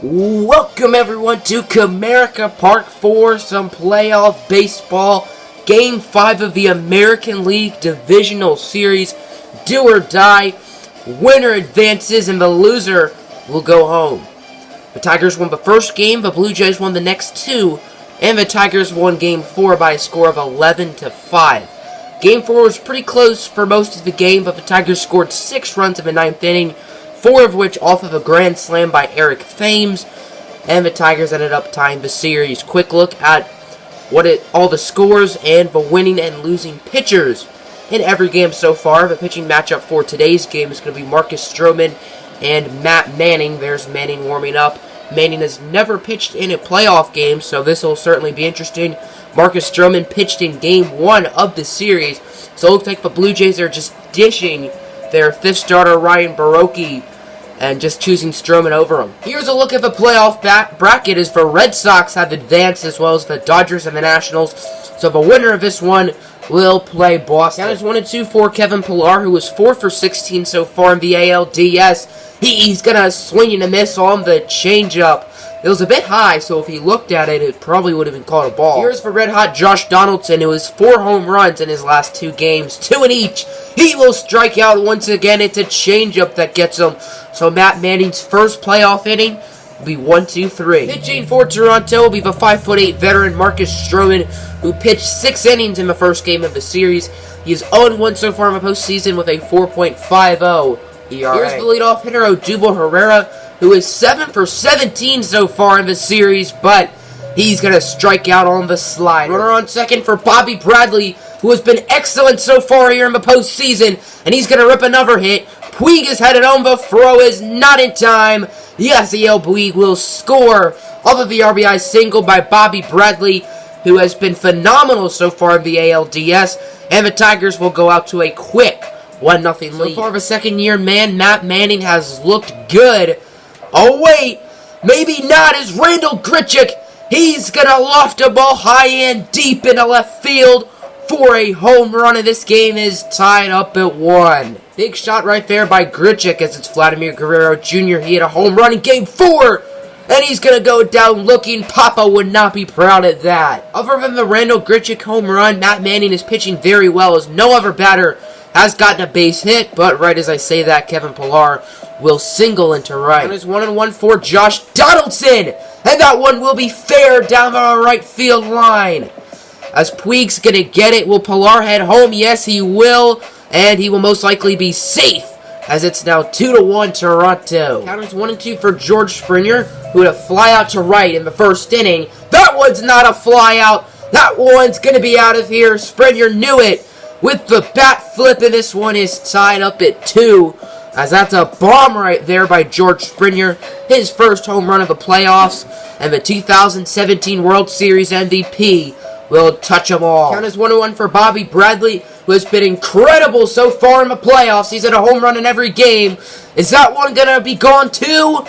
Welcome everyone to Comerica Park for some playoff baseball. Game 5 of the American League Divisional Series. Do or die. Winner advances and the loser will go home. The Tigers won the first game, the Blue Jays won the next two, and the Tigers won Game 4 by a score of 11-5. Game 4 was pretty close for most of the game, but the Tigers scored 6 runs in the 9th inning, 4 of which off of a grand slam by Eric Thames, and the Tigers ended up tying the series. Quick look at all the scores and the winning and losing pitchers in every game so far. The pitching matchup for today's game is going to be Marcus Stroman and Matt Manning. There's Manning warming up. Manning has never pitched in a playoff game, so this will certainly be interesting. Marcus Stroman pitched in Game 1 of the series, so it looks like the Blue Jays are just dishing their 5th starter Ryan Baroque and just choosing Stroman over him. Here's a look at the playoff bracket as the Red Sox have advanced as well as the Dodgers and the Nationals. So the winner of this one will play Boston. Count is 1-2 for Kevin Pillar, who was 4 for 16 so far in the ALDS. He's going to swing and a miss on the changeup. It was a bit high, so if he looked at it, it probably would have been called a ball. Here's for red-hot Josh Donaldson, who has 4 home runs in his last 2 games, 2 in each. He will strike out once again. It's a changeup that gets him. So Matt Manning's first playoff inning will be 1-2-3. Pitching for Toronto will be the 5'8" veteran Marcus Stroman, who pitched 6 innings in the first game of the series. He is 0-1 so far in the postseason with a 4.50 ERA. Here's the leadoff hitter Odubel Herrera, who is 7 for 17 so far in the series, but he's going to strike out on the slide. Runner on second for Bobby Bradley, who has been excellent so far here in the postseason, and he's going to rip another hit. Puig is headed home, the throw is not in time. Yasiel Puig will score off of the RBI single by Bobby Bradley, who has been phenomenal so far in the ALDS, and the Tigers will go out to a quick 1-0 lead. So far, the second-year man, Matt Manning, has looked good. Oh, wait, maybe not, as Randall Grichuk, he's going to loft a ball high and deep into left field for a home run, and this game is tied up at 1. Big shot right there by Grichuk as it's Vladimir Guerrero Jr. He had a home run in Game 4, and he's going to go down looking. Papa would not be proud of that. Other than the Randall Grichuk home run, Matt Manning is pitching very well as no other batter has gotten a base hit, but right as I say that, Kevin Pillar will single into right. And it's 1-1 for Josh Donaldson, and that one will be fair down the right field line. As Puig's going to get it, will Pillar head home? Yes, he will, and he will most likely be safe, as it's now 2-1 Toronto. Count is 1-2 for George Springer, who had a fly out to right in the first inning. That one's not a fly out. That one's going to be out of here. Springer knew it with the bat flip, and this one is tied up at 2, as that's a bomb right there by George Springer, his first home run of the playoffs, and the 2017 World Series MVP will touch them all. Count is 1-1 for Bobby Bradley, who has been incredible so far in the playoffs. He's had a home run in every game. Is that one going to be gone too?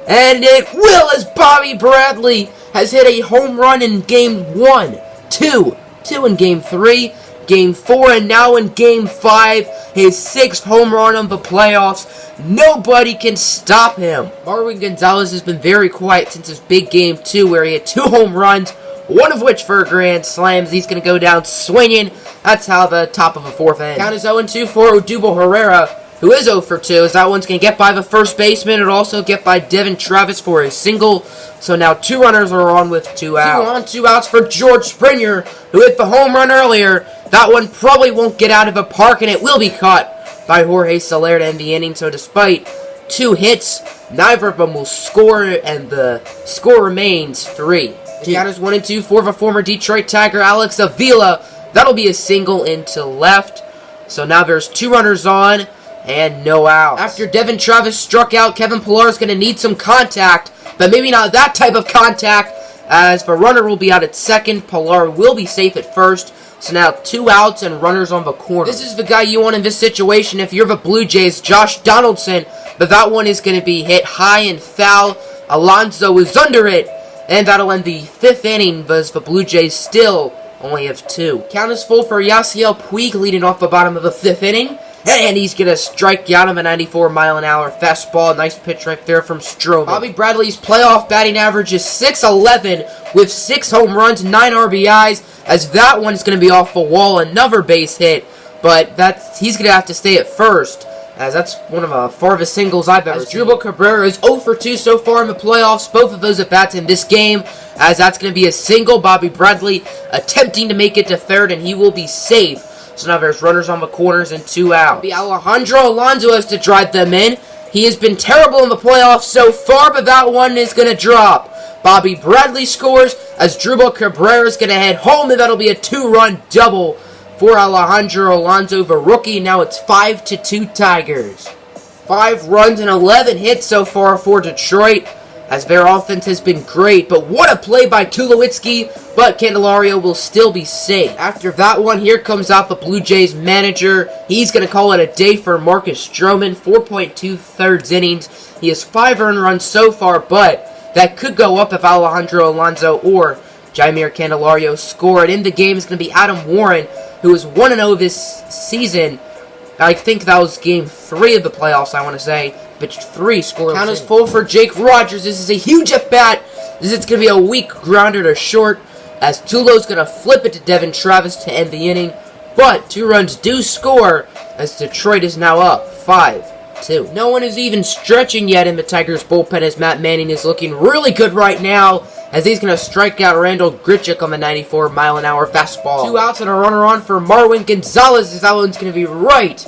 And it will, as Bobby Bradley has hit a home run in Game 1, 2 in Game 3, Game 4, and now in Game 5, his 6th home run of the playoffs. Nobody can stop him. Marwin Gonzalez has been very quiet since his big Game 2, where he had 2 home runs, one of which for grand slams. He's going to go down swinging. That's how the top of the 4th ends. Count is 0-2 for Odubel Herrera, who is 0 for 2, as that one's going to get by the first baseman. It'll also get by Devin Travis for a single. So now 2 runners are on with 2 outs. 2 outs for George Springer, who hit the home run earlier. That one probably won't get out of the park, and it will be caught by Jorge Soler to end the inning. So despite 2 hits, neither of them will score, and the score remains 3. The count is 1-2 for the former Detroit Tiger, Alex Avila. That'll be a single into left. So now there's 2 runners on and no outs. After Devin Travis struck out, Kevin Pillar is going to need some contact, but maybe not that type of contact, as the runner will be out at second. Pillar will be safe at first. So now 2 outs and runners on the corner. This is the guy you want in this situation if you're the Blue Jays, Josh Donaldson, but that one is going to be hit high and foul. Alonso is under it, and that'll end the 5th inning, as the Blue Jays still only have 2. Count is full for Yasiel Puig leading off the bottom of the 5th inning, And he's going to strike out him a 94-mile-an-hour fastball. Nice pitch right there from Stroman. Bobby Bradley's playoff batting average is .611 with 6 home runs, 9 RBIs, as that one's going to be off the wall, another base hit, but he's going to have to stay at first, as that's one of the farthest singles I've ever seen. Asdrubal Cabrera is 0 for 2 so far in the playoffs, both of those at-bats in this game, as that's going to be a single. Bobby Bradley attempting to make it to third, and he will be safe. So now there's runners on the corners and 2 out. Alejandro Alonso has to drive them in. He has been terrible in the playoffs so far, but that one is going to drop. Bobby Bradley scores. Asdrubal Cabrera is going to head home, and that'll be a 2-run double for Alejandro Alonso, the rookie. Now it's 5-2 Tigers. 5 runs and 11 hits so far for Detroit, as their offense has been great. But what a play by Tulowitzki, but Candelario will still be safe. After that one, here comes out the Blue Jays manager. He's going to call it a day for Marcus Stroman. 4.2 thirds innings. He has 5 earned runs so far, but that could go up if Alejandro Alonso or Jaimir Candelario score. And in the game is going to be Adam Warren, who is 1-0 this season. I think that was game 3 of the playoffs, I want to say. Pitched 3 scoreless. Count is full for Jake Rogers. This is a huge at-bat. This is going to be a weak grounder to short, as Tulo's going to flip it to Devin Travis to end the inning. But 2 runs do score, as Detroit is now up 5-2. No one is even stretching yet in the Tigers bullpen, as Matt Manning is looking really good right now, as he's going to strike out Randall Grichuk on the 94-mile-an-hour fastball. 2 outs and a runner on for Marwin Gonzalez, as that one's going to be right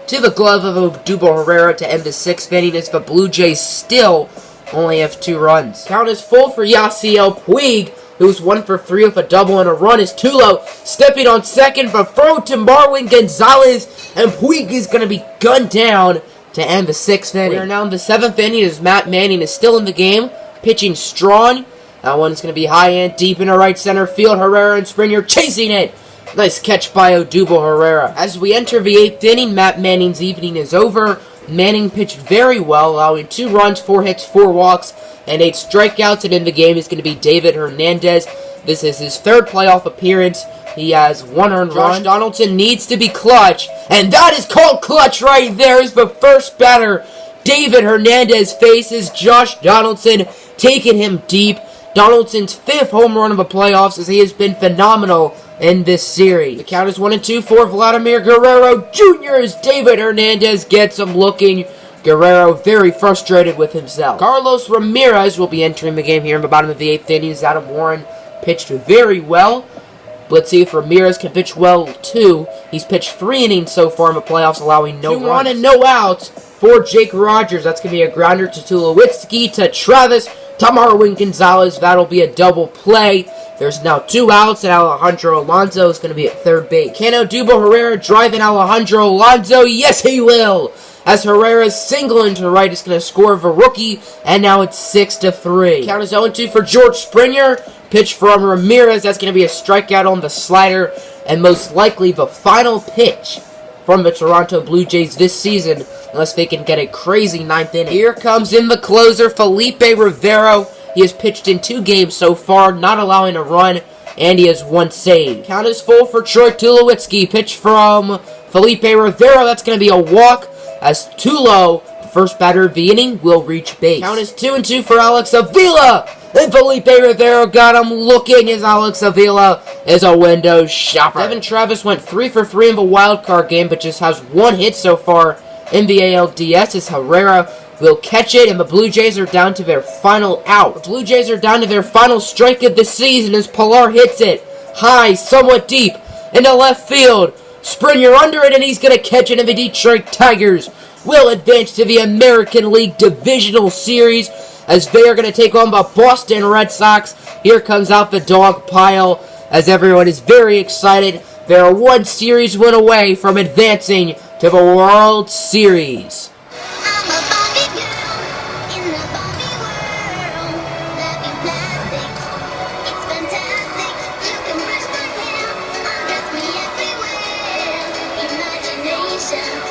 to the glove of Odubel Herrera to end the 6th inning, as the Blue Jays still only have 2 runs. Count is full for Yasiel Puig, who's 1 for 3 with a double and a run, as Tulo stepping on second for throw to Marwin Gonzalez, and Puig is going to be gunned down to end the 6th inning. We are now in the 7th inning, as Matt Manning is still in the game, pitching strong. That one's going to be high and deep into right center field. Herrera and Springer chasing it. Nice catch by Odubel Herrera. As we enter the 8th inning, Matt Manning's evening is over. Manning pitched very well, allowing 2 runs, 4 hits, 4 walks, and 8 strikeouts. And in the game is going to be David Hernandez. This is his 3rd playoff appearance. He has 1 earned run. Josh Donaldson needs to be clutch, and that is called clutch right there. Is the first batter. David Hernandez faces Josh Donaldson, taking him deep. Donaldson's 5th home run of the playoffs, as he has been phenomenal in this series. The count is 1-2 for Vladimir Guerrero Jr. as David Hernandez gets him looking. Guerrero very frustrated with himself. Carlos Ramirez will be entering the game here in the bottom of the 8th inning. Adam Warren pitched very well. Let's see if Ramirez can pitch well too. He's pitched 3 innings so far in the playoffs, allowing no runs. 2-1 and no outs for Jake Rogers. That's going to be a grounder to Tulowitzki, to Travis, to Marwin Gonzalez. That'll be a double play. There's now 2 outs, and Alejandro Alonso is going to be at third base. Can Odubel Herrera driving Alejandro Alonso? Yes, he will! As Herrera's single into right is going to score the rookie, and now it's 6-3. Count is 0-2 for George Springer. Pitch from Ramirez. That's going to be a strikeout on the slider, and most likely the final pitch from the Toronto Blue Jays this season, unless they can get a crazy 9th inning. Here comes in the closer, Felipe Rivero. He has pitched in 2 games so far, not allowing a run, and he has 1 save. Count is full for Troy Tulowitzki. Pitch from Felipe Rivero. That's going to be a walk, as Tulo, first batter of the inning, will reach base. Count is 2-2 for Alex Avila. And Felipe Rivero got him looking, as Alex Avila is a window shopper. Devin Travis went 3 for 3 in the wild card game, but just has 1 hit so far in the ALDS, as Herrera will catch it, and the Blue Jays are down to their final out. The Blue Jays are down to their final strike of the season, as Pilar hits it high, somewhat deep, into left field. Springer under it, and he's going to catch it, and the Detroit Tigers will advance to the American League Divisional Series, as they are going to take on the Boston Red Sox. Here comes out the dog pile, as everyone is very excited. They're 1 series win away from advancing to the World Series. Imagination.